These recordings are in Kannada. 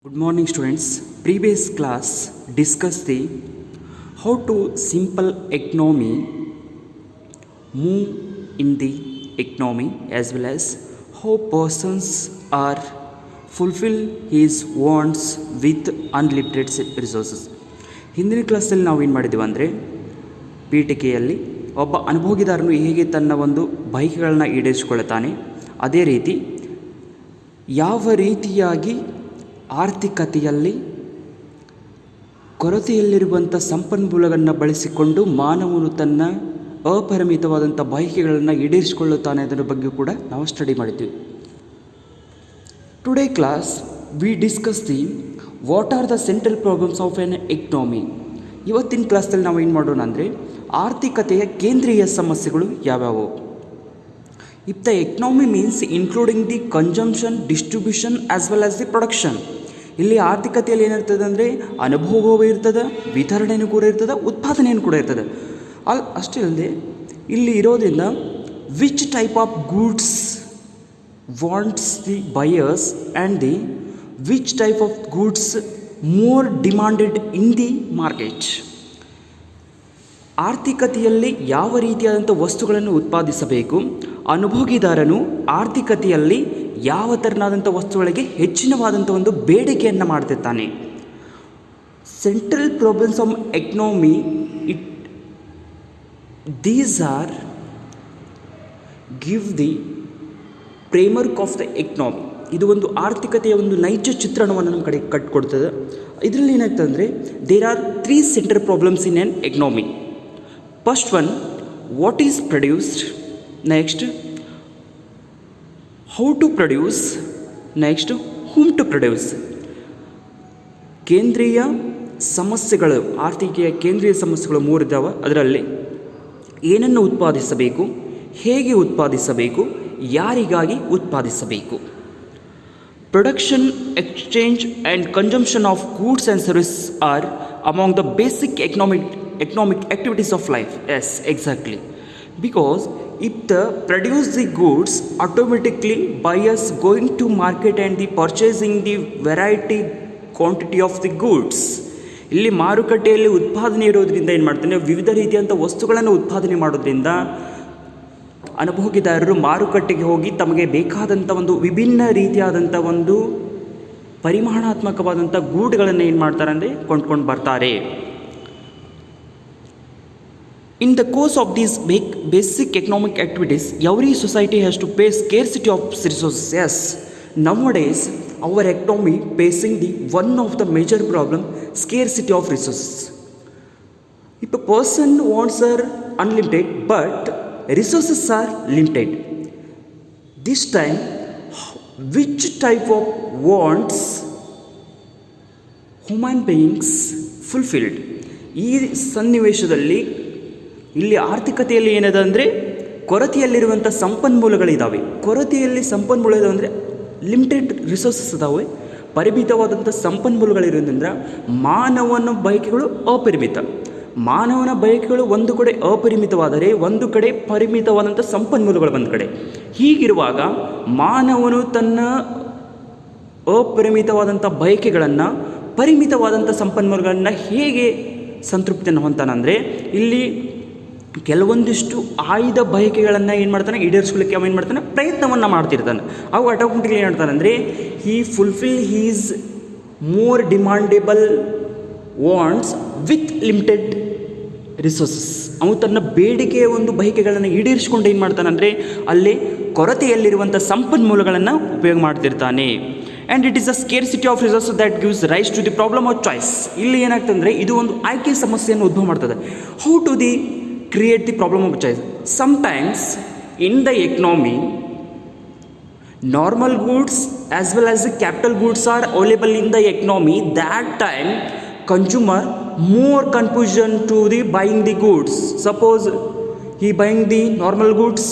Good morning students. Previous class discussed the how to simple economy move in the economy as well as how persons are fulfill his wants with unlimited resources. ಹಿಂದಿನ ಕ್ಲಾಸಲ್ಲಿ ನಾವು ಏನು ಮಾಡಿದ್ದೀವಿ ಅಂದರೆ ಪೀಠಿಕೆಯಲ್ಲಿ ಒಬ್ಬ ಅನುಭೋಗಿದಾರನು ಹೇಗೆ ತನ್ನ ಒಂದು ಬಯಕೆಗಳನ್ನ ಈಡೇರಿಸಿಕೊಳ್ಳುತ್ತಾನೆ, ಅದೇ ರೀತಿ ಯಾವ ರೀತಿಯಾಗಿ ಆರ್ಥಿಕತೆಯಲ್ಲಿ ಕೊರತೆಯಲ್ಲಿರುವಂಥ ಸಂಪನ್ಮೂಲಗಳನ್ನು ಬಳಸಿಕೊಂಡು ಮಾನವನು ತನ್ನ ಅಪರಿಮಿತವಾದಂಥ ಬಯಕೆಗಳನ್ನು ಈಡೇರಿಸಿಕೊಳ್ಳುತ್ತಾನೆ ಅದರ ಬಗ್ಗೆ ಕೂಡ ನಾವು ಸ್ಟಡಿ ಮಾಡಿದ್ವಿ. Today class we discuss the what are the central problems of N economy. ಇವತ್ತಿನ ಕ್ಲಾಸಲ್ಲಿ ನಾವು ಏನು ಮಾಡೋಣ ಅಂದರೆ ಆರ್ಥಿಕತೆಯ ಕೇಂದ್ರೀಯ ಸಮಸ್ಯೆಗಳು ಯಾವ್ಯಾವು. If the economy means including the consumption, distribution as well as the production. ಇಲ್ಲಿ ಆರ್ಥಿಕತೆಯಲ್ಲಿ ಏನಿರ್ತದೆ ಅಂದರೆ ಅನುಭೋಗವೂ ಇರ್ತದೆ, ವಿತರಣೆಯೂ ಕೂಡ ಇರ್ತದೆ, ಉತ್ಪಾದನೆಯೂ ಕೂಡ ಇರ್ತದೆ. ಅಷ್ಟೇ ಅಲ್ಲದೆ ಇಲ್ಲಿ ಇರೋದ್ರಿಂದ which type of goods wants the buyers and the which type of goods more demanded in the market. ಆರ್ಥಿಕತೆಯಲ್ಲಿ ಯಾವ ರೀತಿಯಾದಂಥ ವಸ್ತುಗಳನ್ನು ಉತ್ಪಾದಿಸಬೇಕು, ಅನುಭೋಗಿದಾರನು ಆರ್ಥಿಕತೆಯಲ್ಲಿ ಯಾವ ಥರನಾದಂಥ ವಸ್ತುಗಳಿಗೆ ಹೆಚ್ಚಿನವಾದಂಥ ಒಂದು ಬೇಡಿಕೆಯನ್ನು ಮಾಡ್ತಿರ್ತಾನೆ. Central problems of economy these are give the framework of the economy. ಇದು ಒಂದು ಆರ್ಥಿಕತೆಯ ಒಂದು ನೈಜ ಚಿತ್ರಣವನ್ನು ನಮ್ಮ ಕಡೆ ಕಟ್ಕೊಡ್ತದೆ. ಇದರಲ್ಲಿ ಏನಾಗ್ತದೆ ಅಂದರೆ there are 3 central problems in an economy. First one, what is produced. Next, how to produce. Next, whom to produce. ಕೇಂದ್ರೀಯ ಸಮಸ್ಯೆಗಳು, ಆರ್ಥಿಕೆಯ ಕೇಂದ್ರೀಯ ಸಮಸ್ಯೆಗಳು 3 ಇದ್ದಾವೆ. ಅದರಲ್ಲಿ ಏನನ್ನು ಉತ್ಪಾದಿಸಬೇಕು, ಹೇಗೆ ಉತ್ಪಾದಿಸಬೇಕು, ಯಾರಿಗಾಗಿ ಉತ್ಪಾದಿಸಬೇಕು. Production, exchange and consumption of goods and service are among the basic economic activities of life. Yes, exactly. Because if the produce the goods, automatically buyers going to market and the purchasing the variety quantity of the goods. ಇಲ್ಲಿ ಮಾರುಕಟ್ಟೆಯಲ್ಲಿ ಉತ್ಪಾದನೆ ಇರೋದ್ರಿಂದ ಏನು ಮಾಡ್ತಾನೆ, ವಿವಿಧ ರೀತಿಯಂಥ ವಸ್ತುಗಳನ್ನು ಉತ್ಪಾದನೆ ಮಾಡೋದ್ರಿಂದ ಅನುಭೋಗಿದಾರರು ಮಾರುಕಟ್ಟೆಗೆ ಹೋಗಿ ತಮಗೆ ಬೇಕಾದಂಥ ಒಂದು ವಿಭಿನ್ನ ರೀತಿಯಾದಂಥ ಒಂದು ಪರಿಮಾಣಾತ್ಮಕವಾದಂಥ ಗೂಡ್ಗಳನ್ನು ಏನು ಮಾಡ್ತಾರೆ ಅಂದರೆ ಕೊಂಡ್ಕೊಂಡು ಬರ್ತಾರೆ. In the course of these basic economic activities, every society has to face scarcity of resources. Yes, nowadays our economy facing the one of the major problem, scarcity of resources. If a person wants are unlimited, but resources are limited, this time which type of wants human beings fulfilled? ಈ ಸನ್ನಿವೇಶದಲ್ಲಿ ಇಲ್ಲಿ ಆರ್ಥಿಕತೆಯಲ್ಲಿ ಏನಿದೆ ಅಂದರೆ ಕೊರತೆಯಲ್ಲಿರುವಂಥ ಸಂಪನ್ಮೂಲಗಳಿದ್ದಾವೆ. ಕೊರತೆಯಲ್ಲಿ ಸಂಪನ್ಮೂಲ ಇದಾವೆ ಅಂದರೆ ಲಿಮಿಟೆಡ್ ರಿಸೋರ್ಸಸ್ ಇದ್ದಾವೆ, ಪರಿಮಿತವಾದಂಥ ಸಂಪನ್ಮೂಲಗಳಿರೋದ್ರಿಂದ ಮಾನವನ ಬಯಕೆಗಳು ಅಪರಿಮಿತ. ಮಾನವನ ಬಯಕೆಗಳು ಒಂದು ಕಡೆ ಅಪರಿಮಿತವಾದರೆ ಒಂದು ಕಡೆ ಪರಿಮಿತವಾದಂಥ ಸಂಪನ್ಮೂಲಗಳು ಒಂದು ಕಡೆ. ಹೀಗಿರುವಾಗ ಮಾನವನು ತನ್ನ ಅಪರಿಮಿತವಾದಂಥ ಬಯಕೆಗಳನ್ನು ಪರಿಮಿತವಾದಂಥ ಸಂಪನ್ಮೂಲಗಳನ್ನು ಹೇಗೆ ಸಂತೃಪ್ತಿಯನ್ನು ಹೊಂತಾನಂದರೆ ಇಲ್ಲಿ ಕೆಲವೊಂದಿಷ್ಟು ಆಯ್ದ ಬಯಕೆಗಳನ್ನು ಏನು ಮಾಡ್ತಾನೆ, ಈಡೇರಿಸ್ಕೊಳ್ಳಿಕ್ಕೆ ಅವ ಏನು ಮಾಡ್ತಾನೆ, ಪ್ರಯತ್ನವನ್ನು ಮಾಡ್ತಿರ್ತಾನೆ. ಅವು ಆಟೋಮೆಟಿಕ್ಲಿ ಏನು ಮಾಡ್ತಾನೆ ಅಂದರೆ he fulfil his more demandable wants with limited resources. ಅವನು ತನ್ನ ಬೇಡಿಕೆಯ ಒಂದು ಬಯಕೆಗಳನ್ನು ಈಡೇರಿಸಿಕೊಂಡು ಏನು ಮಾಡ್ತಾನೆ ಅಂದರೆ ಅಲ್ಲಿ ಕೊರತೆಯಲ್ಲಿರುವಂಥ ಸಂಪನ್ಮೂಲಗಳನ್ನು ಉಪಯೋಗ ಮಾಡ್ತಿರ್ತಾನೆ. And it is a scarcity of resources that gives rise to the problem of choice. ಇಲ್ಲಿ ಏನಾಗ್ತದೆ ಅಂದರೆ ಇದು ಒಂದು ಆಯ್ಕೆ ಸಮಸ್ಯೆಯನ್ನು ಉದ್ಭವ ಮಾಡ್ತದೆ. How to the create the problem of choice. Sometimes in the economy normal goods as well as the capital goods are available in the economy. That time consumer more confusion to the buying the goods. Suppose he buying the normal goods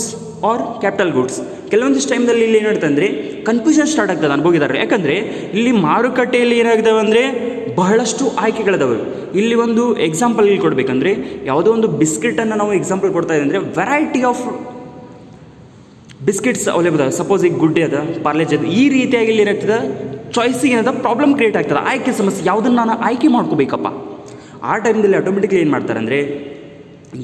or capital goods. ಕೆಲವೊಂದಿಷ್ಟು ಟೈಮ್ದಲ್ಲಿ ಇಲ್ಲಿ ಏನಾಗ್ತದೆ ಅಂದರೆ ಕನ್ಫ್ಯೂಷನ್ ಸ್ಟಾರ್ಟ್ ಆಗ್ತದೆ ಅನ್ಭೋಗಿದಾರೆ. ಯಾಕಂದರೆ ಇಲ್ಲಿ ಮಾರುಕಟ್ಟೆಯಲ್ಲಿ ಏನಾಗ್ತವೆ ಅಂದರೆ ಬಹಳಷ್ಟು ಆಯ್ಕೆಗಳಿದಾವೆ. ಇಲ್ಲಿ ಒಂದು ಎಕ್ಸಾಂಪಲ್ ಇಲ್ಲಿ ಕೊಡಬೇಕಂದ್ರೆ ಯಾವುದೋ ಒಂದು ಬಿಸ್ಕೆಟನ್ನು ನಾವು ಎಕ್ಸಾಂಪಲ್ ಕೊಡ್ತಾ ಇದ್ದೀವಿ ಅಂದರೆ ವೆರೈಟಿ ಆಫ್ ಬಿಸ್ಕೆಟ್ಸ್ ಅವೈಲೇಬಲ್ ಅದ. ಸಪೋಸ್ ಈಗ ಗುಡ್ಡೆ ಅದ, ಪಾರ್ಲೇಜ್ ಅದ, ಈ ರೀತಿಯಾಗಿ ಇಲ್ಲಿ ಏನಾಗ್ತದೆ ಚಾಯ್ಸಿಗೆ ಏನದ ಪ್ರಾಬ್ಲಮ್ ಕ್ರಿಯೇಟ್ ಆಗ್ತದೆ, ಆಯ್ಕೆ ಸಮಸ್ಯೆ, ಯಾವುದನ್ನು ನಾನು ಆಯ್ಕೆ ಮಾಡ್ಕೋಬೇಕಪ್ಪ. ಆ ಟೈಮ್ದಲ್ಲಿ ಆಟೋಮೆಟಿಕ್ಲಿ ಏನು ಮಾಡ್ತಾರೆ ಅಂದರೆ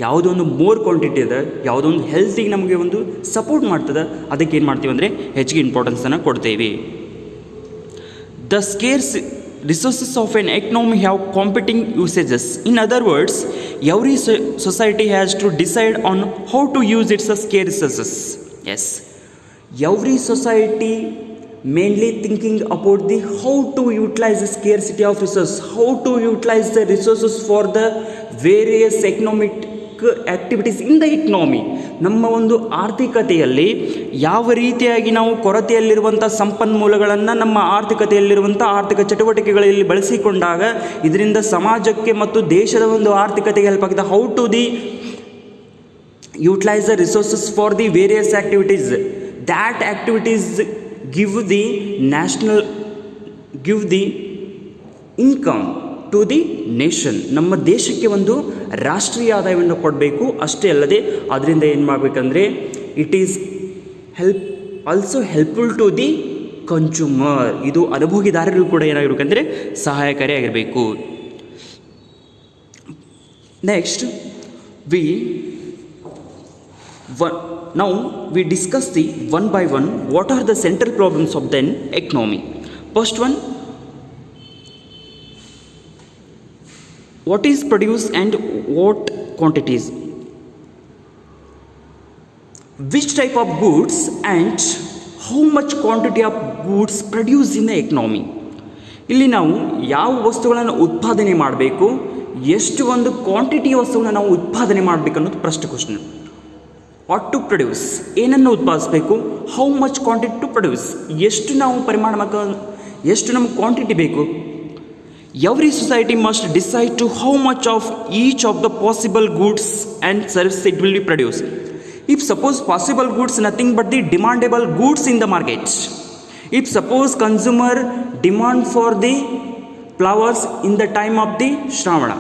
ಯಾವುದೋ ಒಂದು ಮೋರ್ ಕ್ವಾಂಟಿಟಿ ಅದ, ಯಾವುದೋ ಒಂದು ಹೆಲ್ತಿಗೆ ನಮಗೆ ಒಂದು ಸಪೋರ್ಟ್ ಮಾಡ್ತದೆ, ಅದಕ್ಕೆ ಏನು ಮಾಡ್ತೀವಿ ಅಂದರೆ ಹೆಚ್ಚಿಗೆ ಇಂಪಾರ್ಟೆನ್ಸನ್ನು ಕೊಡ್ತೇವೆ. The scarce resources of an economy have competing usages. In other words, every society has to decide on how to use its scarce resources. Yes, every society mainly thinking about the how to utilize the scarcity of resources, how to utilize the resources for the various economic activities in the economy. ನಮ್ಮ ಒಂದು ಆರ್ಥಿಕತೆಯಲ್ಲಿ ಯಾವ ರೀತಿಯಾಗಿ ನಾವು ಕೊರತೆಯಲ್ಲಿರುವಂಥ ಸಂಪನ್ಮೂಲಗಳನ್ನು ನಮ್ಮ ಆರ್ಥಿಕತೆಯಲ್ಲಿರುವಂಥ ಆರ್ಥಿಕ ಚಟುವಟಿಕೆಗಳಲ್ಲಿ ಬಳಸಿಕೊಂಡಾಗ ಇದರಿಂದ ಸಮಾಜಕ್ಕೆ ಮತ್ತು ದೇಶದ ಒಂದು ಆರ್ಥಿಕತೆಗೆ ಹೆಲ್ಪ್ ಆಗಿದೆ. How to the utilise the resources for the various activities, that activities give the income to the nation. ನಮ್ಮ ದೇಶಕ್ಕೆ ಒಂದು ರಾಷ್ಟ್ರೀಯ ಆದಾಯವನ್ನು ಕೊಡಬೇಕು. ಅಷ್ಟೇ ಅಲ್ಲದೆ ಅದರಿಂದ ಏನು ಮಾಡಬೇಕಂದ್ರೆ it is also helpful to the consumer. ಇದು ಅನುಭೋಗಿದಾರರಿಗೂ ಕೂಡ ಏನಾಗಿರ್ಬೇಕಂದ್ರೆ ಸಹಾಯಕಾರಿಯಾಗಿರಬೇಕು. Next now we discuss the one by one what are the central problems of the economy. First one, what is produced and what quantities, which type of goods and how much quantity of goods produced in the economy. ಇಲ್ಲಿ ನಾವು ಯಾವ ವಸ್ತುಗಳನ್ನು ಉತ್ಪಾದನೆ ಮಾಡಬೇಕು, ಎಷ್ಟು ಒಂದು ಕ್ವಾಂಟಿಟಿ ವಸ್ತುಗಳನ್ನು ನಾವು ಉತ್ಪಾದನೆ ಮಾಡಬೇಕು ಅನ್ನೋದು first question. What to produce, ಏನನ್ನು ಉತ್ಪಾದಿಸಬೇಕು. How much quantity to produce, ಎಷ್ಟು ನಾವು ಪರಿಮಾಣ, ಎಷ್ಟು ನಮಗೆ ಕ್ವಾಂಟಿಟಿ ಬೇಕು. Every society must decide to how much of each of the possible goods and services it will be produced. If suppose possible goods nothing but the demandable goods in the market. If suppose consumer demand for the flowers in the time of the Shravana.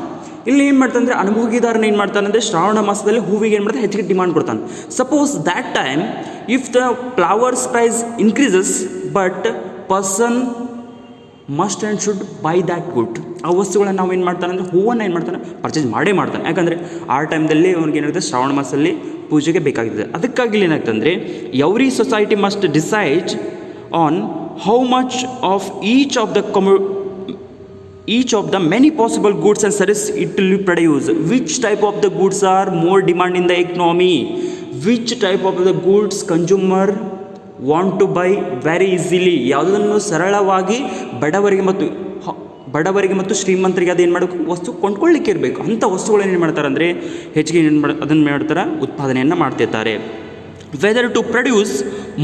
ಇಲ್ಲಿ ಏನು ಮಾಡ್ತಾನೆ ಅಂದರೆ ಅನುಭೋಗಿದಾರನ ಏನು ಮಾಡ್ತಾನೆ ಅಂದರೆ ಶ್ರಾವಣ ಮಾಸದಲ್ಲಿ ಹೂವಿಗೆ ಏನು ಮಾಡ್ತಾನೆ ಹೆಚ್ಚಿಗೆ ಡಿಮಾಂಡ್ ಕೊಡ್ತಾನೆ. Suppose that time if the flowers price increases but person must and should buy that good. ಆ ವಸ್ತುಗಳನ್ನು ನಾವು ಏನು ಮಾಡ್ತಾನೆ ಅಂದರೆ ಹೂವನ್ನು ಏನು ಮಾಡ್ತಾನೆ ಪರ್ಚೇಸ್ ಮಾಡೇ ಮಾಡ್ತಾನೆ. ಯಾಕಂದರೆ ಆ ಟೈಮ್ದಲ್ಲಿ ಅವ್ನಿಗೆ ಏನಾಗುತ್ತೆ ಶ್ರಾವಣ ಮಾಸದಲ್ಲಿ ಪೂಜೆಗೆ ಬೇಕಾಗ್ತದೆ. ಅದಕ್ಕಾಗಿ ಏನಾಗ್ತದೆ ಅಂದರೆ every society must decide on how much of each of the many possible goods and services it will produce. Which type of the goods are more demand in the economy, which type of the goods consumer want to buy very easily. ಯಾವುದನ್ನು ಸರಳವಾಗಿ ಬಡವರಿಗೆ ಮತ್ತು ಶ್ರೀಮಂತರಿಗೆ ಅದೇನು ಮಾಡಬೇಕು, ವಸ್ತು ಕೊಂಡ್ಕೊಳ್ಳಿಕ್ಕೆ ಇರಬೇಕು. ಅಂಥ ವಸ್ತುಗಳನ್ನು ಏನು ಮಾಡ್ತಾರೆ ಅಂದರೆ ಹೆಚ್ಚಿಗೆ ಅದನ್ನು ಮಾಡ್ತಾರೆ, ಉತ್ಪಾದನೆಯನ್ನು ಮಾಡ್ತಿರ್ತಾರೆ. Whether to produce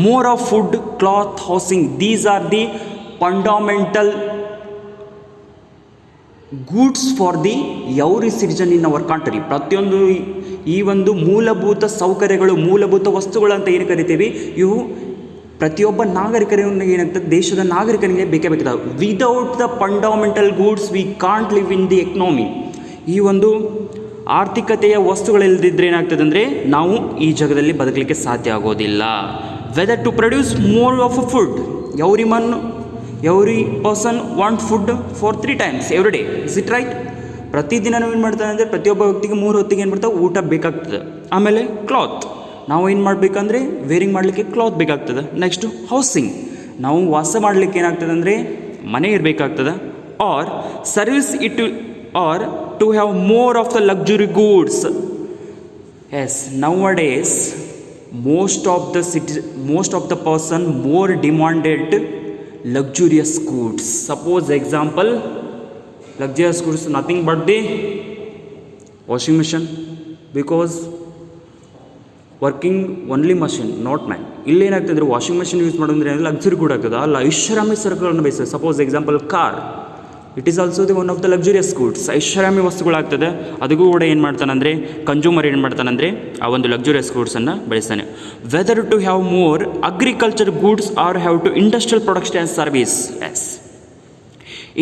more of food, cloth, housing, these are the fundamental goods for the every citizen in our country. ಪ್ರತಿಯೊಂದು ಈ ಒಂದು ಮೂಲಭೂತ ಸೌಕರ್ಯಗಳು, ಮೂಲಭೂತ ವಸ್ತುಗಳು ಅಂತ ಏನು ಕರಿತೀವಿ, ಇವು ಪ್ರತಿಯೊಬ್ಬ ನಾಗರಿಕರಿಗೆ ಏನಾಗ್ತದೆ, ದೇಶದ ನಾಗರಿಕನಿಗೆ ಬೇಕೇ ಬೇಕಾಗ್ತದೆ. Without the fundamental goods we can't live in the economy. ಈ ಒಂದು ಆರ್ಥಿಕತೆಯ ವಸ್ತುಗಳಿಲ್ಲದಿದ್ದರೆ ಏನಾಗ್ತದೆ ಅಂದರೆ ನಾವು ಈ ಜಗದಲ್ಲಿ ಬದುಕಲಿಕ್ಕೆ ಸಾಧ್ಯ ಆಗೋದಿಲ್ಲ. Whether to produce more of food, every person want food for 3 times every day. Is it right? ಪ್ರತಿದಿನ ನಾವು ಏನು ಮಾಡ್ತಾನೆ ಅಂದರೆ ಪ್ರತಿಯೊಬ್ಬ ವ್ಯಕ್ತಿಗೆ 3 ಹೊತ್ತಿಗೆ ಏನು ಮಾಡ್ತಾವೆ, ಊಟ ಬೇಕಾಗ್ತದೆ. ಆಮೇಲೆ ಕ್ಲಾತ್, ನಾವು ಏನು ಮಾಡಬೇಕಂದ್ರೆ ವೇರಿಂಗ್ ಮಾಡಲಿಕ್ಕೆ ಕ್ಲಾತ್ ಬೇಕಾಗ್ತದೆ. ನೆಕ್ಸ್ಟು ಹೌಸಿಂಗ್, ನಾವು ವಾಸ ಮಾಡಲಿಕ್ಕೆ ಏನಾಗ್ತದೆ ಅಂದರೆ ಮನೆ ಇರಬೇಕಾಗ್ತದೆ. Or service it are to have more of the luxury goods. Yes, nowadays most of the person more demanded luxurious goods. Suppose example, luxurious goods nothing but the washing machine, because working only machine not man. ಇಲ್ಲೇನಾಗ್ತದೆ ಅಂದರೆ ವಾಷಿಂಗ್ ಮಷಿನ್ ಯೂಸ್ ಮಾಡೋದ್ರೆ ಲಕ್ಸುರಿ ಕೂಡ ಆಗ್ತದೆ. ಅಲ್ಲ, ಐಷಾರಾಮಿ ಸರಕುಗಳನ್ನು ಬಯಸ್ತದೆ. Suppose example car, it is also the one of the luxurious goods. ಐಷಾರಾಮಿ ವಸ್ತುಗಳಾಗ್ತದೆ. ಅದಕ್ಕೂ ಕೂಡ ಏನು ಮಾಡ್ತಾನಂದರೆ ಕನ್ಸ್ಯೂಮರ್ ಏನು ಮಾಡ್ತಾನಂದರೆ ಆ ಒಂದು ಲಕ್ಸುರಿಯಸ್ ಗೂಡ್ಸನ್ನು ಬೆಳೆಸ್ತಾನೆ. Whether to have more agriculture goods or have to industrial products and service. Yes,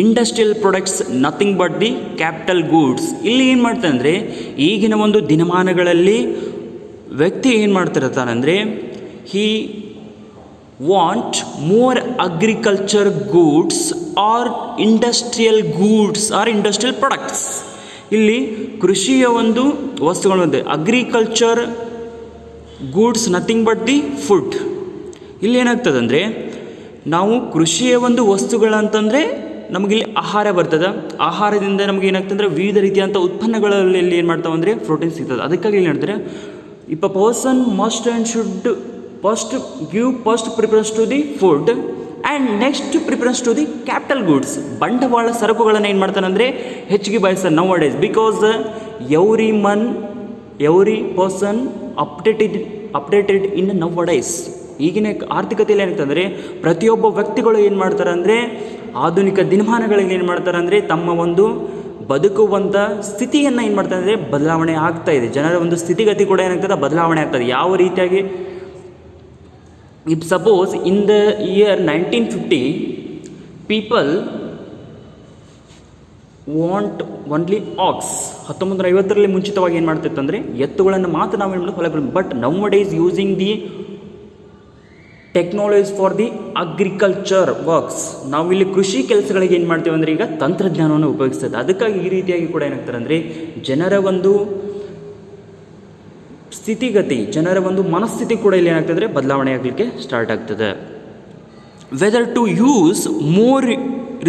industrial products nothing but the capital goods. ಇಲ್ಲಿ ಏನು ಮಾಡ್ತಾನೆ ಅಂದರೆ ಈಗಿನ ಒಂದು ದಿನಮಾನಗಳಲ್ಲಿ ವ್ಯಕ್ತಿ ಏನು ಮಾಡ್ತಿರ್ತಾನಂದರೆ want more agriculture goods or industrial goods or industrial products. ಇಲ್ಲಿ ಕೃಷಿಯ ಒಂದು ವಸ್ತುಗಳು ಬಂದಿದೆ. Agriculture goods nothing but the food. ಇಲ್ಲಿ ಏನಾಗ್ತದೆ ಅಂದರೆ ನಾವು ಕೃಷಿಯ ಒಂದು ವಸ್ತುಗಳಂತಂದರೆ ನಮಗಿಲ್ಲಿ ಆಹಾರ ಬರ್ತದೆ. ಆಹಾರದಿಂದ ನಮಗೆ ಏನಾಗ್ತಂದ್ರೆ ವಿವಿಧ ರೀತಿಯಾದಂಥ ಉತ್ಪನ್ನಗಳಲ್ಲಿ ಏನು ಮಾಡ್ತಾವೆ ಅಂದರೆ ಪ್ರೋಟೀನ್ ಸಿಗ್ತದೆ. ಅದಕ್ಕಾಗಿ ಇಲ್ಲಿ ಹೇಳ್ತಾರೆ if a person must and should first give first preference to the food and next preference to the capital goods. ಬಂಡವಾಳ ಸರಕುಗಳನ್ನು ಏನು ಮಾಡ್ತಾನೆ ಅಂದರೆ ಹೆಚ್ಚಿಗೆ ಬಯಸ್ತಾನೆ now days. Because every person updated in now days. ಈಗಿನ ಆರ್ಥಿಕತೆಯಲ್ಲಿ ಏನಾಗ್ತಂದರೆ ಪ್ರತಿಯೊಬ್ಬ ವ್ಯಕ್ತಿಗಳು ಏನು ಮಾಡ್ತಾರೆ ಅಂದರೆ ಆಧುನಿಕ ದಿನಮಾನಗಳಲ್ಲಿ ಏನು ಮಾಡ್ತಾರೆ ಅಂದರೆ ತಮ್ಮ ಒಂದು ಬದುಕುವಂಥ ಸ್ಥಿತಿಯನ್ನು ಏನು ಮಾಡ್ತಾರೆ ಅಂದರೆ ಬದಲಾವಣೆ ಆಗ್ತಾ ಇದೆ. ಜನರ ಒಂದು ಸ್ಥಿತಿಗತಿ ಕೂಡ ಏನಾಗ್ತದೆ ಬದಲಾವಣೆ ಆಗ್ತದೆ. ಯಾವ ರೀತಿಯಾಗಿ if suppose in the year 1950 people want only ox. 1950ರಲ್ಲಿ ಮುಂಚಿತವಾಗಿ ಏನು ಮಾಡ್ತಿತ್ತು ಅಂದರೆ ಎತ್ತುಗಳನ್ನು ಮಾತ್ರ ನಾವು ಏನು ಮಾಡೋದು ಹೊಲಗಳು. But now days using the technologies for the agriculture works. ನಾವು ಇಲ್ಲಿ ಕೃಷಿ ಕೆಲಸಗಳಿಗೆ ಏನು ಮಾಡ್ತೀವಿ ಅಂದರೆ ಈಗ ತಂತ್ರಜ್ಞಾನವನ್ನು ಉಪಯೋಗಿಸ್ತದೆ. ಅದಕ್ಕಾಗಿ ಈ ರೀತಿಯಾಗಿ ಕೂಡ ಏನಾಗ್ತಾರೆ ಅಂದರೆ ಜನರ ಒಂದು ಸ್ಥಿತಿಗತಿ, ಜನರ ಒಂದು ಮನಸ್ಥಿತಿ ಕೂಡ ಇಲ್ಲಿ ಏನಾಗ್ತದೆ ಅಂದರೆ ಬದಲಾವಣೆ ಆಗಲಿಕ್ಕೆ ಸ್ಟಾರ್ಟ್ ಆಗ್ತದೆ. Whether to use more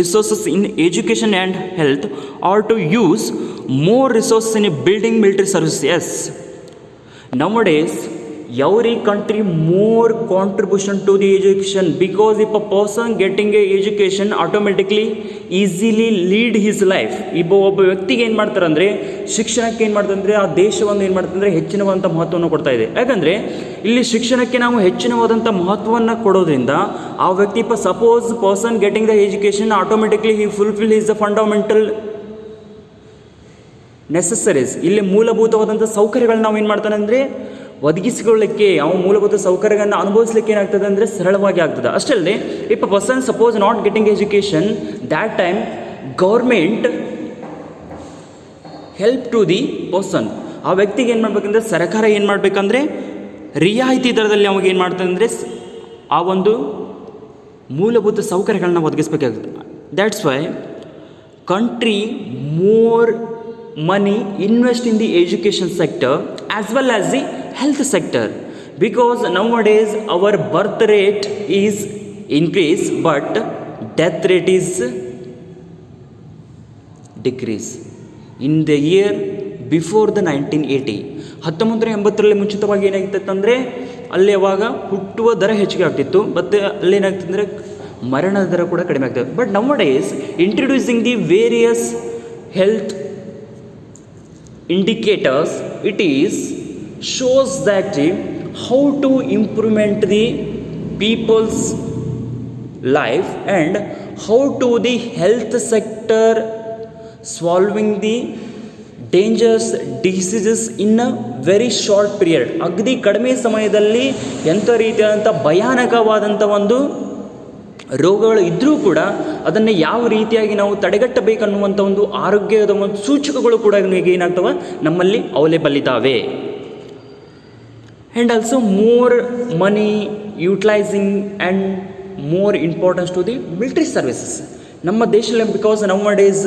resources in education and health or to use more resources in building military service. Yes, nowadays every country more contribution to the education, because if a person getting a education automatically easily lead his life. ಒಬ್ಬ ವ್ಯಕ್ತಿಗೆ ಏನು ಮಾಡ್ತಾರೆ ಅಂದರೆ ಶಿಕ್ಷಣಕ್ಕೆ ಏನು ಮಾಡ್ತಾರೆ ಅಂದರೆ ಆ ದೇಶವನ್ನು ಏನು ಮಾಡ್ತಾರೆ ಅಂದರೆ ಹೆಚ್ಚಿನವಾದಂಥ ಮಹತ್ವವನ್ನು ಕೊಡ್ತಾ ಇದೆ. ಯಾಕಂದರೆ ಇಲ್ಲಿ ಶಿಕ್ಷಣಕ್ಕೆ ನಾವು ಹೆಚ್ಚಿನವಾದಂಥ ಮಹತ್ವವನ್ನು ಕೊಡೋದ್ರಿಂದ ಆ ವ್ಯಕ್ತಿ suppose person getting the education automatically he fulfil is the fundamental necessaries. ಇಲ್ಲಿ ಮೂಲಭೂತವಾದಂಥ ಸೌಕರ್ಯಗಳನ್ನ ನಾವು ಏನು ಮಾಡ್ತಾನೆ ಅಂದರೆ ಒದಗಿಸಿಕೊಳ್ಳಲಿಕ್ಕೆ, ಅವು ಮೂಲಭೂತ ಸೌಕರ್ಯಗಳನ್ನು ಅನುಭವಿಸಲಿಕ್ಕೆ ಏನಾಗ್ತದೆ ಅಂದರೆ ಸರಳವಾಗಿ ಆಗ್ತದೆ. ಅಷ್ಟೇ ಅಲ್ಲದೆ if a person suppose not getting education that time government help to the person. ಆ ವ್ಯಕ್ತಿಗೆ ಏನು ಮಾಡಬೇಕಂದ್ರೆ ಸರ್ಕಾರ ಏನು ಮಾಡಬೇಕಂದ್ರೆ ರಿಯಾಯಿತಿ ದರದಲ್ಲಿ ಅವಾಗ ಏನು ಮಾಡ್ತದೆ ಅಂದರೆ ಆ ಒಂದು ಮೂಲಭೂತ ಸೌಕರ್ಯಗಳನ್ನ ಒದಗಿಸಬೇಕಾಗುತ್ತೆ. That's why country more money invest in the education sector as well as the health sector, because nowadays our birth rate is increase but death rate is decrease. In the year before the 1980 1980ರಲ್ಲಿ ಮುಂಚಿತವಾಗಿ ಏನಾಗ್ತಿತ್ತು ಅಂದರೆ ಅಲ್ಲಿ ಅವಾಗ ಹುಟ್ಟುವ ದರ ಹೆಚ್ಚಿಗೆ ಆಗ್ತಿತ್ತು, ಮತ್ತು ಅಲ್ಲಿ ಏನಾಗ್ತಿತ್ತು ಅಂದರೆ ಮರಣದ ದರ ಕೂಡ ಕಡಿಮೆ ಆಗ್ತದೆ. But ನೌಡೇಸ್ introducing the various health indicators, it is shows that how to improvement the people's life and how to the health sector solving the dangerous diseases in a very short period. ಅಗದಿ ಕಡಿಮೆ ಸಮಯದಲ್ಲಿ ಎಂಥ ರೀತಿಯಾದಂಥ ಭಯಾನಕವಾದಂಥ ಒಂದು ರೋಗಗಳು ಇದ್ದರೂ ಕೂಡ ಅದನ್ನು ಯಾವ ರೀತಿಯಾಗಿ ನಾವು ತಡೆಗಟ್ಟಬೇಕನ್ನುವಂಥ ಒಂದು ಆರೋಗ್ಯದ ಒಂದು ಸೂಚಕಗಳು ಕೂಡ ಏನಾಗ್ತವೆ ನಮ್ಮಲ್ಲಿ ಅವೈಲೇಬಲ್ ಇದ್ದಾವೆ. And also more money utilising and more importance to the military services. ನಮ್ಮ ದೇಶದಲ್ಲಿ because now days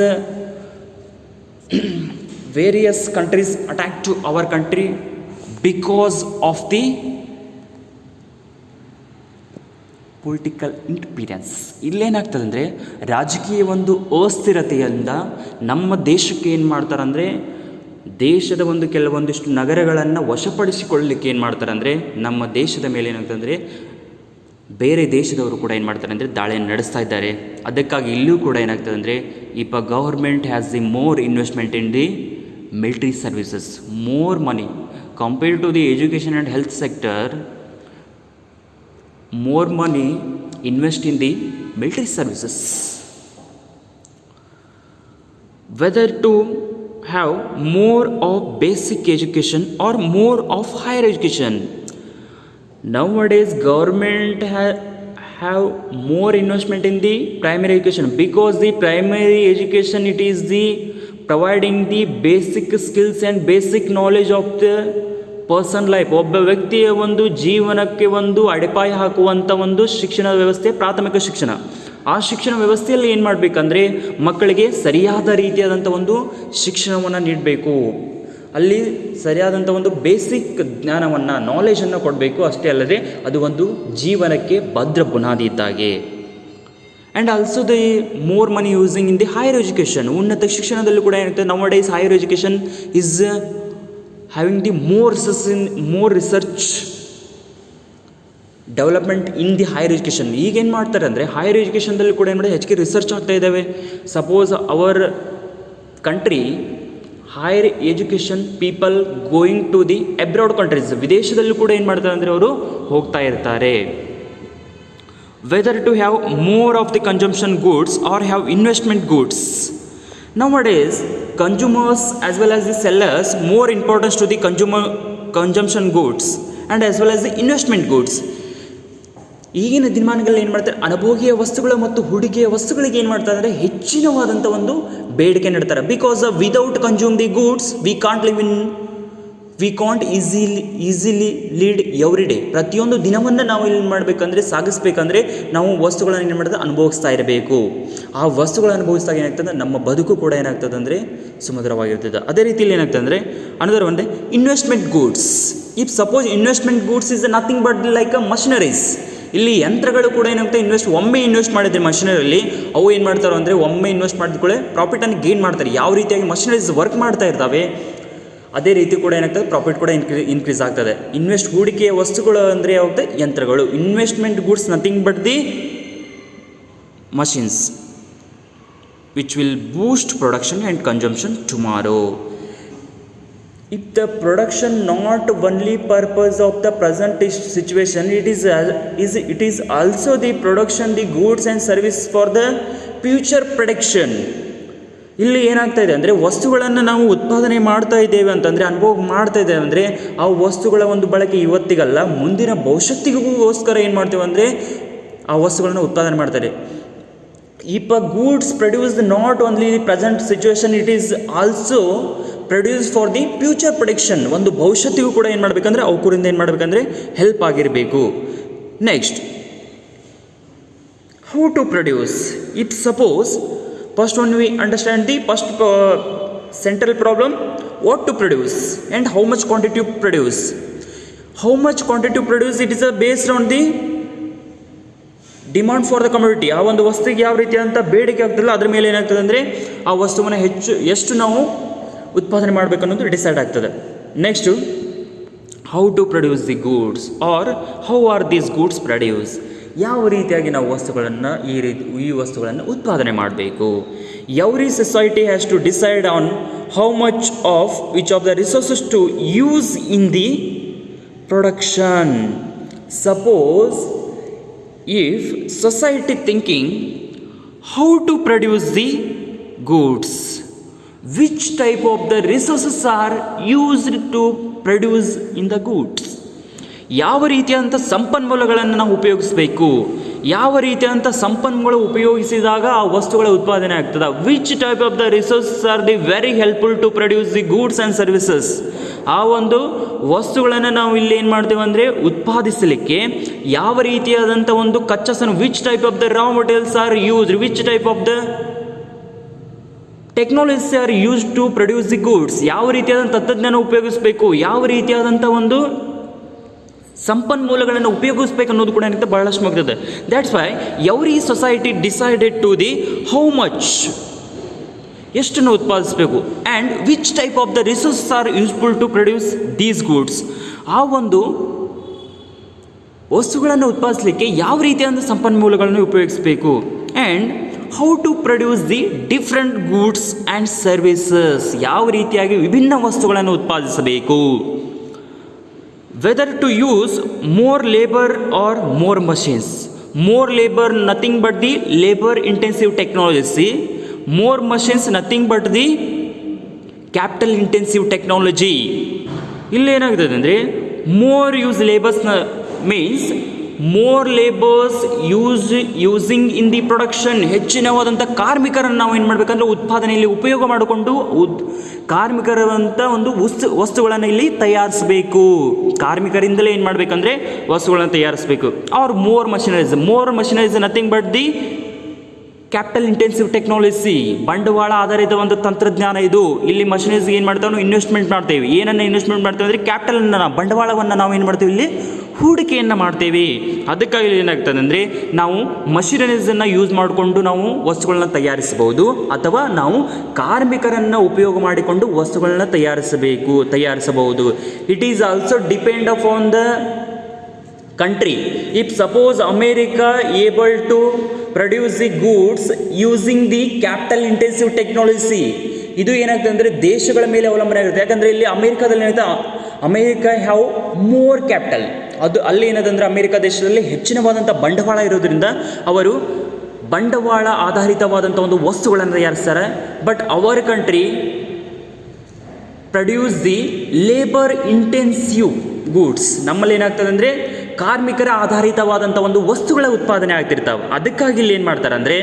various countries attack to our country because of the political interference. ಇಲ್ಲೇನಾಗ್ತದೆ ಅಂದರೆ ರಾಜಕೀಯ ಒಂದು ಅಸ್ಥಿರತೆಯಿಂದ ನಮ್ಮ ದೇಶಕ್ಕೆ ಏನು ಮಾಡ್ತಾರೆ ಅಂದರೆ ದೇಶದ ಒಂದು ಕೆಲವೊಂದಿಷ್ಟು ನಗರಗಳನ್ನು ವಶಪಡಿಸಿಕೊಳ್ಳಲಿಕ್ಕೆ ಏನು ಮಾಡ್ತಾರೆ ಅಂದರೆ ನಮ್ಮ ದೇಶದ ಮೇಲೆ ಏನಾಗ್ತದೆ ಅಂದರೆ ಬೇರೆ ದೇಶದವರು ಕೂಡ ಏನು ಮಾಡ್ತಾರೆ ಅಂದರೆ ದಾಳಿಯನ್ನು ನಡೆಸ್ತಾ ಇದ್ದಾರೆ. ಅದಕ್ಕಾಗಿ ಇಲ್ಲೂ ಕೂಡ ಏನಾಗ್ತದೆ ಅಂದರೆ if a government has the more investment in the military services, more money compared to the education and health sector, more money invest in the military services. Whether to have more of basic education or more of higher education. Nowadays government have more investment in the primary education, because the primary education it is the providing the basic skills and basic knowledge of the person life, ಒಬ್ಬ ವ್ಯಕ್ತಿಯ ಒಂದು ಜೀವನಕ್ಕೆ ಒಂದು ಅಡಿಪಾಯ ಹಾಕುವಂಥ ಒಂದು ಶಿಕ್ಷಣ ವ್ಯವಸ್ಥೆ ಪ್ರಾಥಮಿಕ ಶಿಕ್ಷಣ. ಆ ಶಿಕ್ಷಣ ವ್ಯವಸ್ಥೆಯಲ್ಲಿ ಏನು ಮಾಡಬೇಕಂದ್ರೆ ಮಕ್ಕಳಿಗೆ ಸರಿಯಾದ ರೀತಿಯಾದಂಥ ಒಂದು ಶಿಕ್ಷಣವನ್ನು ನೀಡಬೇಕು. ಅಲ್ಲಿ ಸರಿಯಾದಂಥ ಒಂದು ಬೇಸಿಕ್ ಜ್ಞಾನವನ್ನು, ನಾಲೆಜನ್ನು ಕೊಡಬೇಕು. ಅಷ್ಟೇ ಅಲ್ಲದೆ ಅದು ಒಂದು ಜೀವನಕ್ಕೆ ಭದ್ರ ಬುನಾದಿ ಇದ್ದಾಗೆ. And also the more money using in the higher education. ಉನ್ನತ ಶಿಕ್ಷಣದಲ್ಲೂ ಕೂಡ ಏನಾಗ್ತದೆ, now days higher education is having the more research development in the higher education. ಈಗೇನು ಮಾಡ್ತಾರೆ ಅಂದರೆ ಹೈಯರ್ ಎಜುಕೇಷನ್ದಲ್ಲಿ ಕೂಡ ಏನು ಮಾಡಿದೆ, ಹೆಚ್ಚಿಗೆ ರಿಸರ್ಚ್ ಆಗ್ತಾ ಇದ್ದಾವೆ. Suppose our country higher education people going to the abroad countries, ವಿದೇಶದಲ್ಲೂ ಕೂಡ ಏನು ಮಾಡ್ತಾರೆ ಅಂದರೆ ಅವರು ಹೋಗ್ತಾ ಇರ್ತಾರೆ. Whether to have more of the consumption goods or have investment goods. Nowadays consumers as well as the sellers more importance to the consumption goods and as well as the investment goods. ಈಗಿನ ದಿನಮಾನಗಳಲ್ಲಿ ಏನು ಮಾಡ್ತಾರೆ, ಅನುಭೋಗಿಯ ವಸ್ತುಗಳು ಮತ್ತು ಹೂಡಿಕೆಯ ವಸ್ತುಗಳಿಗೆ ಏನು ಮಾಡ್ತಾರೆ ಅಂದರೆ ಹೆಚ್ಚಿನವಾದಂಥ ಒಂದು ಬೇಡಿಕೆ ನೀಡ್ತಾರೆ. Because without consume the goods we can't easily lead every day. ಪ್ರತಿಯೊಂದು ದಿನವನ್ನು ನಾವು ಏನು ಮಾಡಬೇಕಂದ್ರೆ ಸಾಗಿಸ್ಬೇಕಂದ್ರೆ ನಾವು ವಸ್ತುಗಳನ್ನು ಏನು ಮಾಡಿದ್ರೆ ಅನುಭವಿಸ್ತಾ ಇರಬೇಕು. ಆ ವಸ್ತುಗಳನ್ನು ಅನುಭವಿಸಿದಾಗ ಏನಾಗ್ತದೆ, ನಮ್ಮ ಬದುಕು ಕೂಡ ಏನಾಗ್ತದೆ ಅಂದರೆ ಸುಮಧುರವಾಗಿರ್ತದೆ. ಅದೇ ರೀತಿಯಲ್ಲಿ ಏನಾಗ್ತದೆ ಅಂದರೆ ಅನದರ್ ಒಂದೇ investment goods. If suppose investment goods is nothing but like a machineries. ಇಲ್ಲಿ ಯಂತ್ರಗಳು ಕೂಡ ಏನಾಗುತ್ತೆ, ಒಮ್ಮೆ ಇನ್ವೆಸ್ಟ್ ಮಾಡಿದ್ರೆ ಮಷಿನರಿಯಲ್ಲಿ ಅವು ಏನು ಮಾಡ್ತಾರೆ ಅಂದರೆ ಒಮ್ಮೆ ಇನ್ವೆಸ್ಟ್ ಮಾಡಿದ್ಕೊಳ್ಳೆ ಪ್ರಾಫಿಟನ್ನು ಗೇನ್ ಮಾಡ್ತಾರೆ. ಯಾವ ರೀತಿಯಾಗಿ ಮಷಿನರೀಸ್ ವರ್ಕ್ ಮಾಡ್ತಾ ಇರ್ತವೆ ಅದೇ ರೀತಿ ಕೂಡ ಏನಾಗ್ತದೆ, ಪ್ರಾಫಿಟ್ ಕೂಡ ಇನ್ಕ್ರೀಸ್ ಆಗ್ತದೆ. ಹೂಡಿಕೆಯ ವಸ್ತುಗಳು ಅಂದರೆ ಯಾವಾಗ್ತದೆ, ಯಂತ್ರಗಳು. Investment goods nothing but the machines which will boost production and consumption tomorrow. If the production not only purpose of the present situation, it is also the production the goods and service for the future production. ಇಲ್ಲಿ ಏನಾಗ್ತಾ ಇದೆ ಅಂದರೆ ವಸ್ತುಗಳನ್ನು ನಾವು ಉತ್ಪಾದನೆ ಮಾಡ್ತಾ ಇದ್ದೇವೆ ಅಂತಂದರೆ, ಅನುಭವ ಮಾಡ್ತಾ ಇದ್ದೇವೆ ಅಂದರೆ ಆ ವಸ್ತುಗಳ ಒಂದು ಬಳಕೆ ಇವತ್ತಿಗಲ್ಲ ಮುಂದಿನ ಭವಿಷ್ಯತ್ತಿಗೋಸ್ಕರ ಏನು ಮಾಡ್ತೇವೆ ಅಂದರೆ ಆ ವಸ್ತುಗಳನ್ನು ಉತ್ಪಾದನೆ ಮಾಡ್ತಾರೆ. If a goods produced not only the present situation, it is also produced for the future production. ಒಂದು ಭವಿಷ್ಯತ್ತಿಗೂ ಕೂಡ ಏನು ಮಾಡಬೇಕಂದ್ರೆ ಅವಕರಿಂದ ಏನು ಮಾಡಬೇಕಂದ್ರೆ ಹೆಲ್ಪ್ ಆಗಿರಬೇಕು. Next, how to produce. If suppose first one we understand the first central problem, what to produce and how much quantity to produce. How much quantity to produce, it is based on the demand for the community. ಆ ಒಂದು ವಸ್ತುವಿಗೆ ಯಾವ ರೀತಿಯಾದಂಥ ಬೇಡಿಕೆ ಆಗ್ತಿಲ್ಲ ಅದರ ಮೇಲೆ ಏನಾಗ್ತದೆ ಅಂದರೆ ಆ ವಸ್ತುವನ್ನು ಎಷ್ಟು ನಾವು ಉತ್ಪಾದನೆ ಮಾಡಬೇಕು ಅನ್ನೋದು ಡಿಸೈಡ್ ಆಗ್ತದೆ. Next, how to produce the goods or how are these goods produce. ಯಾವ ರೀತಿಯಾಗಿ ನಾವು ವಸ್ತುಗಳನ್ನು ಈ ವಸ್ತುಗಳನ್ನು ಉತ್ಪಾದನೆ ಮಾಡಬೇಕು. Every society has to decide on how much of which of the resources to use in the production. ಸಪೋಸ್ if society thinking how to produce the goods, which type of the resources are used to produce in the goods. ಯಾವ ರೀತಿಯಾದಂಥ ಸಂಪನ್ಮೂಲಗಳನ್ನು ನಾವು ಉಪಯೋಗಿಸಬೇಕು, ಯಾವ ರೀತಿಯಾದಂಥ ಸಂಪನ್ಮೂಲ ಉಪಯೋಗಿಸಿದಾಗ ಆ ವಸ್ತುಗಳ ಉತ್ಪಾದನೆ ಆಗ್ತದೆ. Which type of the resources are the very helpful to produce the goods and services. ಆ ಒಂದು ವಸ್ತುಗಳನ್ನು ನಾವು ಇಲ್ಲಿ ಏನು ಮಾಡ್ತೇವೆ ಅಂದರೆ ಉತ್ಪಾದಿಸಲಿಕ್ಕೆ ಯಾವ ರೀತಿಯಾದಂಥ ಒಂದು ಕಚ್ಚಾಸನ್ನು, which type of the raw materials are used, which type of the technologies are used to produce the goods. ಯಾವ ರೀತಿಯಾದಂಥ ತಂತ್ರಜ್ಞಾನ ಉಪಯೋಗಿಸಬೇಕು, ಯಾವ ರೀತಿಯಾದಂಥ ಒಂದು ಸಂಪನ್ಮೂಲಗಳನ್ನು ಉಪಯೋಗಿಸ್ಬೇಕು ಅನ್ನೋದು ಕೂಡ ಏನಾಗುತ್ತೆ ಬಹಳಷ್ಟು ಮುಗ್ತದೆ. That's why every society decided to the how much, ಎಷ್ಟನ್ನು ಉತ್ಪಾದಿಸಬೇಕು, and which type of the resources are useful to produce these goods. ಆ ಒಂದು ವಸ್ತುಗಳನ್ನು ಉತ್ಪಾದಿಸಲಿಕ್ಕೆ ಯಾವ ರೀತಿಯಾದ ಸಂಪನ್ಮೂಲಗಳನ್ನು ಉಪಯೋಗಿಸಬೇಕು, and how to produce the different goods and services. ಯಾವ ರೀತಿಯಾಗಿ ವಿಭಿನ್ನ ವಸ್ತುಗಳನ್ನು ಉತ್ಪಾದಿಸಬೇಕು. Whether to use more labour or more machines. More labour nothing but the labour intensive technology, more machines nothing but the capital intensive technology. ಇಲ್ಲೇನಾಗ್ತದೆ ಅಂದರೆ ಮೋರ್ ಯೂಸ್ ಲೇಬರ್ಸ್ನ means more labours using in the production, ಹೆಚ್ಚಿನವಾದಂಥ ಕಾರ್ಮಿಕರನ್ನು ನಾವು ಏನು ಮಾಡಬೇಕಂದ್ರೆ ಉತ್ಪಾದನೆಯಲ್ಲಿ ಉಪಯೋಗ ಮಾಡಿಕೊಂಡು ಕಾರ್ಮಿಕರಂಥ ಒಂದು ವಸ್ತುಗಳನ್ನು ಇಲ್ಲಿ ತಯಾರಿಸಬೇಕು. ಕಾರ್ಮಿಕರಿಂದಲೇ ಏನು ಮಾಡಬೇಕಂದ್ರೆ ವಸ್ತುಗಳನ್ನು ತಯಾರಿಸಬೇಕು. Or more machineries nothing but the capital intensive technology, ಬಂಡವಾಳ ಆಧಾರಿತ ಒಂದು ತಂತ್ರಜ್ಞಾನ ಇದು. ಇಲ್ಲಿ ಮಷಿನರೀಸ್ಗೆ ಏನು ಮಾಡ್ತಾವೆ, ನಾವು ಇನ್ವೆಸ್ಟ್ಮೆಂಟ್ ಮಾಡ್ತೇವೆ. ಏನನ್ನು ಇನ್ವೆಸ್ಟ್ಮೆಂಟ್ ಮಾಡ್ತೇವೆ ಅಂದರೆ ಕ್ಯಾಪಿಟಲನ್ನು, ಬಂಡವಾಳವನ್ನು ನಾವು ಏನು ಮಾಡ್ತೀವಿ, ಇಲ್ಲಿ ಹೂಡಿಕೆಯನ್ನು ಮಾಡ್ತೇವೆ. ಅದಕ್ಕಾಗಿ ಏನಾಗ್ತದೆ ಅಂದರೆ ನಾವು ಮಷಿನರೀಸನ್ನು ಯೂಸ್ ಮಾಡಿಕೊಂಡು ನಾವು ವಸ್ತುಗಳನ್ನ ತಯಾರಿಸಬಹುದು, ಅಥವಾ ನಾವು ಕಾರ್ಮಿಕರನ್ನು ಉಪಯೋಗ ಮಾಡಿಕೊಂಡು ವಸ್ತುಗಳನ್ನ ತಯಾರಿಸಬಹುದು. It is also depend upon the country. If suppose America able to produce the goods using the capital intensive technology, ಇದು ಏನಾಗ್ತದೆ ಅಂದರೆ ದೇಶಗಳ ಮೇಲೆ ಅವಲಂಬನೆ ಆಗುತ್ತೆ. ಯಾಕಂದರೆ ಇಲ್ಲಿ ಅಮೇರಿಕಾದಲ್ಲಿ ಏನಾಗುತ್ತೆ, ಅಮೇರಿಕಾ ಹ್ಯಾವ್ ಮೋರ್ ಕ್ಯಾಪಿಟಲ್, ಅದು ಅಲ್ಲಿ ಏನದಂದರೆ ಅಮೇರಿಕಾ ದೇಶದಲ್ಲಿ ಹೆಚ್ಚಿನವಾದಂಥ ಬಂಡವಾಳ ಇರೋದ್ರಿಂದ ಅವರು ಬಂಡವಾಳ ಆಧಾರಿತವಾದಂಥ ಒಂದು ವಸ್ತುಗಳನ್ನು ತಯಾರಿಸ್ತಾರೆ. But our country produce the labour intensive goods, ನಮ್ಮಲ್ಲಿ ಏನಾಗ್ತದೆ ಅಂದರೆ ಕಾರ್ಮಿಕರ ಆಧಾರಿತವಾದಂಥ ಒಂದು ವಸ್ತುಗಳ ಉತ್ಪಾದನೆ ಆಗ್ತಿರ್ತಾವೆ. ಅದಕ್ಕಾಗಿ ಇಲ್ಲಿ ಏನು ಮಾಡ್ತಾರೆ ಅಂದರೆ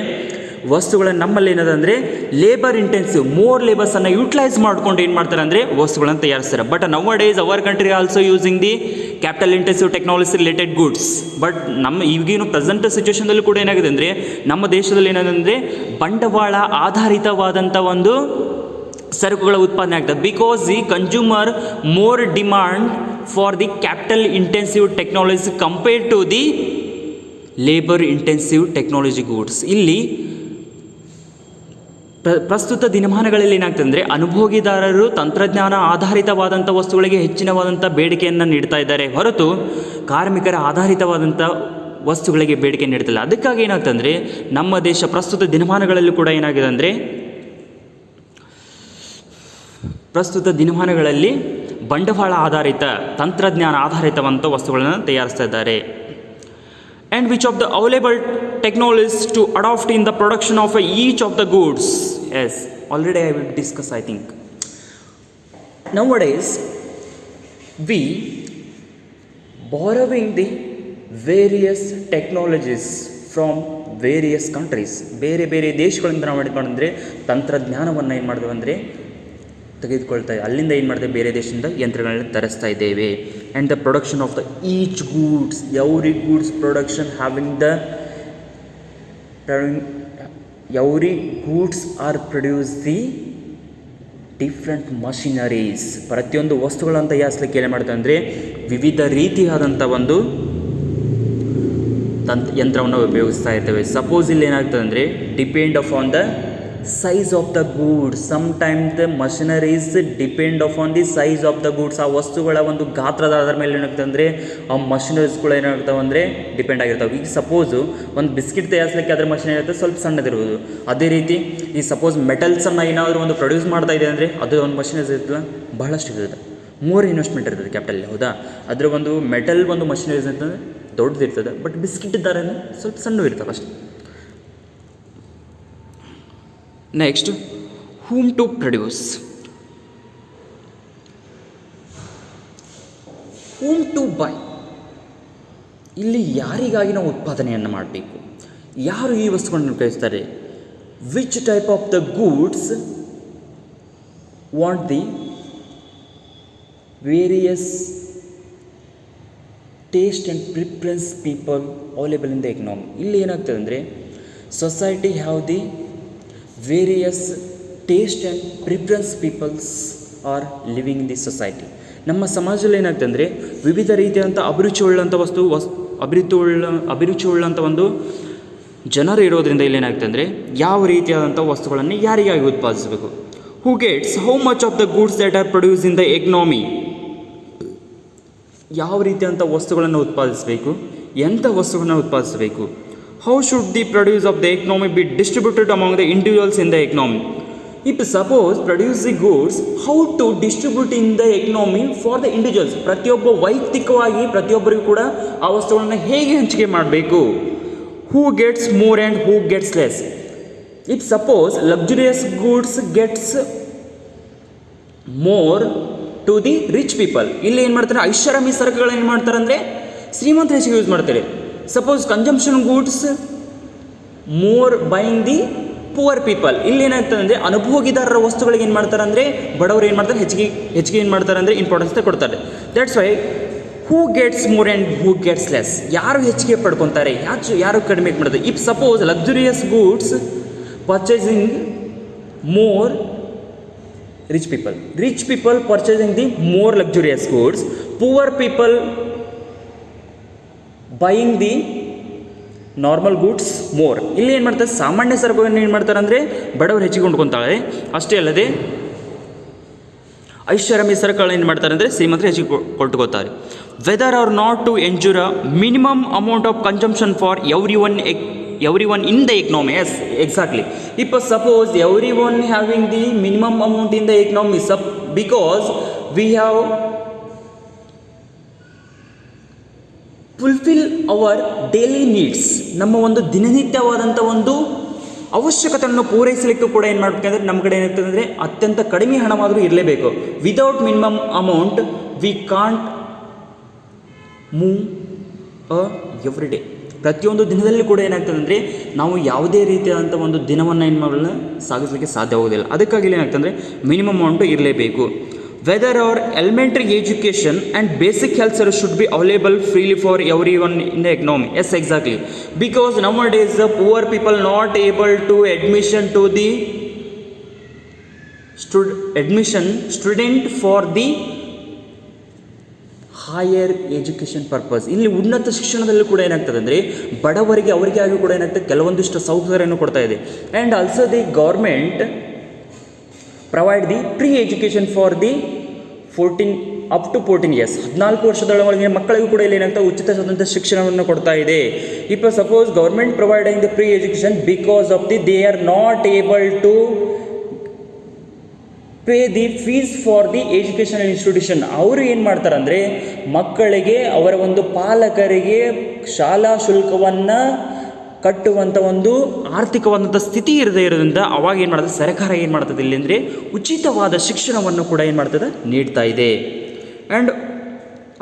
ವಸ್ತುಗಳನ್ನು ನಮ್ಮಲ್ಲಿ ಏನದಂದರೆ ಲೇಬರ್ ಇಂಟೆನ್ಸಿವ್, ಮೋರ್ ಲೇಬರ್ಸನ್ನು ಯೂಟಿಲೈಸ್ ಮಾಡ್ಕೊಂಡು ಏನು ಮಾಡ್ತಾರೆ ಅಂದರೆ ವಸ್ತುಗಳನ್ನು ತಯಾರಿಸ್ತಾರೆ. But now days our country also using the capital intensive technology related goods. But ನಮ್ಮ ಈಗೇನು ಪ್ರೆಸೆಂಟ್ ಸಿಚುವೇಶನ್ದಲ್ಲಿ ಕೂಡ ಏನಾಗಿದೆ ಅಂದರೆ ನಮ್ಮ ದೇಶದಲ್ಲಿ ಏನಾಗಿದೆ ಬಂಡವಾಳ ಆಧಾರಿತವಾದಂಥ ಒಂದು ಸರಕುಗಳ ಉತ್ಪಾದನೆ ಆಗ್ತದೆ. Because the consumer more demand for the capital intensive technology compared to the labour intensive technology goods. ಇಲ್ಲಿ ಪ್ರಸ್ತುತ ದಿನಮಾನಗಳಲ್ಲಿ ಏನಾಗ್ತದೆ ಅಂದರೆ ಅನುಭೋಗಿದಾರರು ತಂತ್ರಜ್ಞಾನ ಆಧಾರಿತವಾದಂಥ ವಸ್ತುಗಳಿಗೆ ಹೆಚ್ಚಿನವಾದಂಥ ಬೇಡಿಕೆಯನ್ನು ನೀಡ್ತಾ ಇದ್ದಾರೆ ಹೊರತು ಕಾರ್ಮಿಕರ ಆಧಾರಿತವಾದಂಥ ವಸ್ತುಗಳಿಗೆ ಬೇಡಿಕೆ ನೀಡ್ತಿಲ್ಲ. ಅದಕ್ಕಾಗಿ ಏನಾಗ್ತದೆ ಅಂದರೆ ನಮ್ಮ ದೇಶ ಪ್ರಸ್ತುತ ದಿನಮಾನಗಳಲ್ಲಿ ಕೂಡ ಏನಾಗಿದೆ ಅಂದರೆ ಪ್ರಸ್ತುತ ದಿನಮಾನಗಳಲ್ಲಿ ಬಂಡವಾಳ ಆಧಾರಿತ ತಂತ್ರಜ್ಞಾನ ಆಧಾರಿತವಂಥ ವಸ್ತುಗಳನ್ನು ತಯಾರಿಸ್ತಾ ಇದ್ದಾರೆ. And which of the available technologies to adapt in the production of each of the goods. Yes, already I will discuss I think. Nowadays we borrowing the various technologies from various countries. ಬೇರೆ ಬೇರೆ ದೇಶಗಳಿಂದ ನಾವು ಮಾಡಿಕೊಂಡ್ರೆ ತಂತ್ರಜ್ಞಾನವನ್ನು ಏನು ಮಾಡಿದ್ವಿ ಅಂದರೆ ತೆಗೆದುಕೊಳ್ತಾ ಅಲ್ಲಿಂದ ಏನು ಮಾಡ್ತೇವೆ, ಬೇರೆ ದೇಶದಿಂದ ಯಂತ್ರಗಳನ್ನ ತರಿಸ್ತಾ ಇದ್ದೇವೆ. And the production of the each goods, every goods production having the every goods are produce the different machineries. ಪ್ರತಿಯೊಂದು ವಸ್ತುಗಳನ್ನು ತಯಾರಿಸಲಿಕ್ಕೆ ಏನು ಮಾಡ್ತೇವೆ ಅಂದರೆ ವಿವಿಧ ರೀತಿಯಾದಂಥ ಒಂದು ಯಂತ್ರವನ್ನು ಉಪಯೋಗಿಸ್ತಾ ಇರ್ತೇವೆ. ಸಪೋಸ್ ಇಲ್ಲಿ ಏನಾಗ್ತದೆ ಅಂದರೆ depend upon the size of the goods. Sometimes the machineries depend upon the size of the goods. ಆ ವಸ್ತುಗಳ ಒಂದು ಗಾತ್ರದ ಆಧಾರ ಮೇಲೆ ಏನಾಗ್ತದೆ ಅಂದರೆ ಆ ಮಷಿನರೀಸ್ಗಳು ಏನಾಗ್ತಾವೆ ಅಂದರೆ ಡಿಪೆಂಡ್ ಆಗಿರ್ತಾವೆ. ಈಗ ಸಪೋಸು ಒಂದು ಬಿಸ್ಕಿಟ್ ತಯಾರಿಸಲಿಕ್ಕೆ ಅದರ ಮಷಿನ್ ಇರುತ್ತೆ, ಸ್ವಲ್ಪ ಸಣ್ಣದಿರ್ಬೋದು. ಅದೇ ರೀತಿ ಈ ಸಪೋಸ್ ಮೆಟಲ್ಸನ್ನು ಏನಾದರೂ ಒಂದು ಪ್ರೊಡ್ಯೂಸ್ ಮಾಡ್ತಾ ಇದೆ ಅಂದರೆ ಅದು ಒಂದು ಮಷಿನರೀಸ್ ಇರ್ತಲ್ಲ, ಬಹಳಷ್ಟು ಇರ್ತದೆ, ಮೋರ್ ಇನ್ವೆಸ್ಟ್ಮೆಂಟ್ ಇರ್ತದೆ ಕ್ಯಾಪಿಟಲ್. ಹೌದಾ, ಅದರ ಒಂದು ಮೆಟಲ್ ಒಂದು ಮಷಿನರೀಸ್ ಅಂತಂದರೆ ದೊಡ್ಡದಿರ್ತದೆ, ಬಟ್ ಬಿಸ್ಕಿಟ್ ದಾರನೇ ಸ್ವಲ್ಪ ಸಣ್ಣ ಇರ್ತವೆ ಅಷ್ಟೇ. Next, whom to produce, whom to buy. ಇಲ್ಲಿ ಯಾರಿಗಾಗಿ ನಾವು ಉತ್ಪಾದನೆಯನ್ನು ಮಾಡಬೇಕು, ಯಾರು ಈ ವಸ್ತುಗಳನ್ನು ಉಪಯೋಗಿಸ್ತಾರೆ, which type of the goods want the various taste and preference people available in the economy. ಇಲ್ಲಿ ಏನಾಗ್ತದೆ ಅಂದರೆ society have the various taste and preference peoples are living in the society. ನಮ್ಮ ಸಮಾಜದಲ್ಲಿ ಏನಾಗ್ತದೆ ಅಂದರೆ ವಿವಿಧ ರೀತಿಯಾದಂಥ ಅಭಿರುಚಿ ಉಳ್ಳಂಥ ಒಂದು ಜನರು ಇರೋದರಿಂದ ಇಲ್ಲಿ ಏನಾಗ್ತದೆ ಅಂದರೆ ಯಾವ ರೀತಿಯಾದಂಥ ವಸ್ತುಗಳನ್ನು ಯಾರಿಗಾಗಿ ಉತ್ಪಾದಿಸಬೇಕು. Who gets how much of the goods that are produce in the economy. ಯಾವ ರೀತಿಯಾದಂಥ ವಸ್ತುಗಳನ್ನು ಉತ್ಪಾದಿಸಬೇಕು, ಎಂಥ ವಸ್ತುಗಳನ್ನು ಉತ್ಪಾದಿಸಬೇಕು. How should the produce of the economy be distributed among the individuals in the economy? If suppose produce the goods, how to distribute in the economy for the individuals. ಪ್ರತಿಯೊಬ್ಬ ವೈಯಕ್ತಿಕವಾಗಿ ಪ್ರತಿಯೊಬ್ಬರಿಗೂ ಕೂಡ ಆ ವಸ್ತುಗಳನ್ನು ಹೇಗೆ ಹಂಚಿಕೆ ಮಾಡಬೇಕು. Who gets more and who gets less. If suppose luxurious goods gets more to the rich people. ಇಲ್ಲಿ ಏನು ಮಾಡ್ತಾರೆ, ಐಷಾರಾಮಿ ಸರಕುಗಳನ್ನು ಏನು ಮಾಡ್ತಾರೆ ಅಂದರೆ ಶ್ರೀಮಂತರು ಹೆಚ್ಚಿಗೆ ಯೂಸ್ ಮಾಡ್ತಾರೆ. Suppose consumption goods more buying the poor people. ಇಲ್ಲಿ ಏನಾಗ್ತದೆ ಅಂದರೆ ಅನುಭೋಗಿದಾರರ ವಸ್ತುಗಳಿಗೆ ಏನು ಮಾಡ್ತಾರೆ ಅಂದರೆ ಬಡವರು ಏನು ಮಾಡ್ತಾರೆ ಹೆಚ್ಚಿಗೆ ಏನು ಮಾಡ್ತಾರೆ ಅಂದರೆ ಇಂಪಾರ್ಟೆನ್ಸ್ ಕೊಡ್ತಾರೆ. That's why who gets more and who gets less, ಯಾರು ಹೆಚ್ಚಿಗೆ ಪಡ್ಕೊತಾರೆ ಯಾರು ಕಡಿಮೆ ಮಾಡ್ತಾರೆ. If suppose luxurious goods purchasing more rich people purchasing the more luxurious goods, poor people buying the normal goods more. ಇಲ್ಲಿ ಏನು ಮಾಡ್ತಾರೆ, ಸಾಮಾನ್ಯ ಸರಕುಗಳನ್ನು ಏನು ಮಾಡ್ತಾರೆ ಅಂದರೆ ಬಡವರು ಹೆಚ್ಚಿಗೆ ಕೊಂಡ್ಕೊತಾಳೆ. ಅಷ್ಟೇ ಅಲ್ಲದೆ ಐಷಾರಾಮಿ ಸರಕುಗಳನ್ನ ಏನು ಮಾಡ್ತಾರೆ ಅಂದರೆ ಶ್ರೀಮಂತರು ಹೆಚ್ಚಿಗೆ ಕೊಂಡ್ಕೋತಾರೆ. Whether or not to ensure a minimum amount of consumption for every one in the economy. Yes exactly. If suppose everyone having the minimum amount in the economy because we have fulfil our daily needs, ನಮ್ಮ ಒಂದು ದಿನನಿತ್ಯವಾದಂಥ ಒಂದು ಅವಶ್ಯಕತೆಯನ್ನು ಪೂರೈಸಲಿಕ್ಕೂ ಕೂಡ ಏನು ಮಾಡಬೇಕಂದ್ರೆ ನಮ್ಮ ಕಡೆ ಏನಾಗ್ತದೆ ಅಂದರೆ ಅತ್ಯಂತ ಕಡಿಮೆ ಹಣವಾದರೂ ಇರಲೇಬೇಕು. Without minimum amount we can't move every day. ಪ್ರತಿಯೊಂದು ದಿನದಲ್ಲಿ ಕೂಡ ಏನಾಗ್ತದೆ ಅಂದರೆ ನಾವು ಯಾವುದೇ ರೀತಿಯಾದಂಥ ಒಂದು ದಿನವನ್ನು ಏನು ಮಾಡೋಲ್ಲ ಸಾಗಿಸಲಿಕ್ಕೆ ಸಾಧ್ಯವಾಗೋದಿಲ್ಲ. ಅದಕ್ಕಾಗಿ ಏನಾಗ್ತದೆ ಅಂದರೆ ಮಿನಿಮಮ್ ಅಮೌಂಟು ಇರಲೇಬೇಕು. Whether our elementary education and basic health service should be available freely for every one in the economy. Yes exactly. Because now days the poor people not able to admission to the student for the higher education purpose. ಇಲ್ಲಿ ಉನ್ನತ ಶಿಕ್ಷಣದಲ್ಲೂ ಕೂಡ ಏನಾಗ್ತದೆ ಅಂದರೆ ಬಡವರಿಗೆ ಅವರಿಗೆ ಆಗಿ ಕೂಡ ಏನಾಗ್ತದೆ ಕೆಲವೊಂದಿಷ್ಟು ಸೌಕರ್ಯವನ್ನು ಕೊಡ್ತಾ ಇದೆ. And also the government provide the free education for the 14 years. 14 ವರ್ಷದೊಳಗೆ ಮಕ್ಕಳಿಗೂ ಕೂಡ ಇಲ್ಲಿ ಏನಾಗ್ತದೆ ಉಚಿತವಾದಂಥ ಶಿಕ್ಷಣವನ್ನು ಕೊಡ್ತಾ ಇದೆ. If suppose government providing the free education because of the they are not able to pay the fees for the educational institution. ಅವರು ಏನು ಮಾಡ್ತಾರೆ ಅಂದರೆ ಮಕ್ಕಳಿಗೆ ಅವರ ಒಂದು ಪಾಲಕರಿಗೆ ಶಾಲಾ ಶುಲ್ಕವನ್ನು ಕಟ್ಟುವಂಥ ಒಂದು ಆರ್ಥಿಕವಾದಂಥ ಸ್ಥಿತಿ ಇರದೇ ಇರೋದ್ರಿಂದ ಅವಾಗ ಏನು ಮಾಡ್ತದೆ ಸರ್ಕಾರ ಏನು ಮಾಡ್ತದೆ ಇಲ್ಲಿ ಅಂದರೆ ಉಚಿತವಾದ ಶಿಕ್ಷಣವನ್ನು ಕೂಡ ಏನು ಮಾಡ್ತದೆ ನೀಡ್ತಾ ಇದೆ. And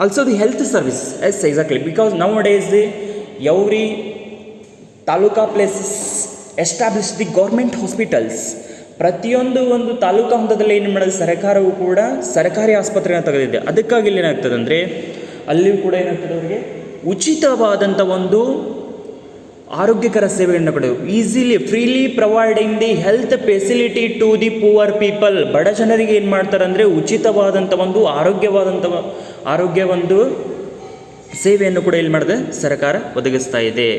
also the health service. S exactly. Because now days the every taluka places establish the government hospitals. ಪ್ರತಿಯೊಂದು ಒಂದು ತಾಲೂಕಾ ಹಂತದಲ್ಲಿ ಏನು ಮಾಡೋದು ಸರ್ಕಾರವು ಕೂಡ ಸರ್ಕಾರಿ ಆಸ್ಪತ್ರೆಯನ್ನು ತೆಗೆದಿದೆ. ಅದಕ್ಕಾಗಿ ಇಲ್ಲಿ ಏನಾಗ್ತದೆ ಅಂದರೆ ಅಲ್ಲಿಯೂ ಕೂಡ ಏನಾಗ್ತದೆ ಅವರಿಗೆ ಉಚಿತವಾದಂಥ ಒಂದು ಆರೋಗ್ಯಕರ ಸೇವೆಯನ್ನು ಕೊಡಬೇಕು. Easily freely providing the health facility to the poor people. ಬಡ ಜನರಿಗೆ ಏನು ಮಾಡ್ತಾರೆ ಅಂದರೆ ಉಚಿತವಾದಂಥ ಒಂದು ಆರೋಗ್ಯ ಒಂದು ಸೇವೆಯನ್ನು ಕೂಡ ಇಲ್ಲಿ ಮಾಡಿದೆ ಸರ್ಕಾರ ಒದಗಿಸ್ತಾ ಇದೆ.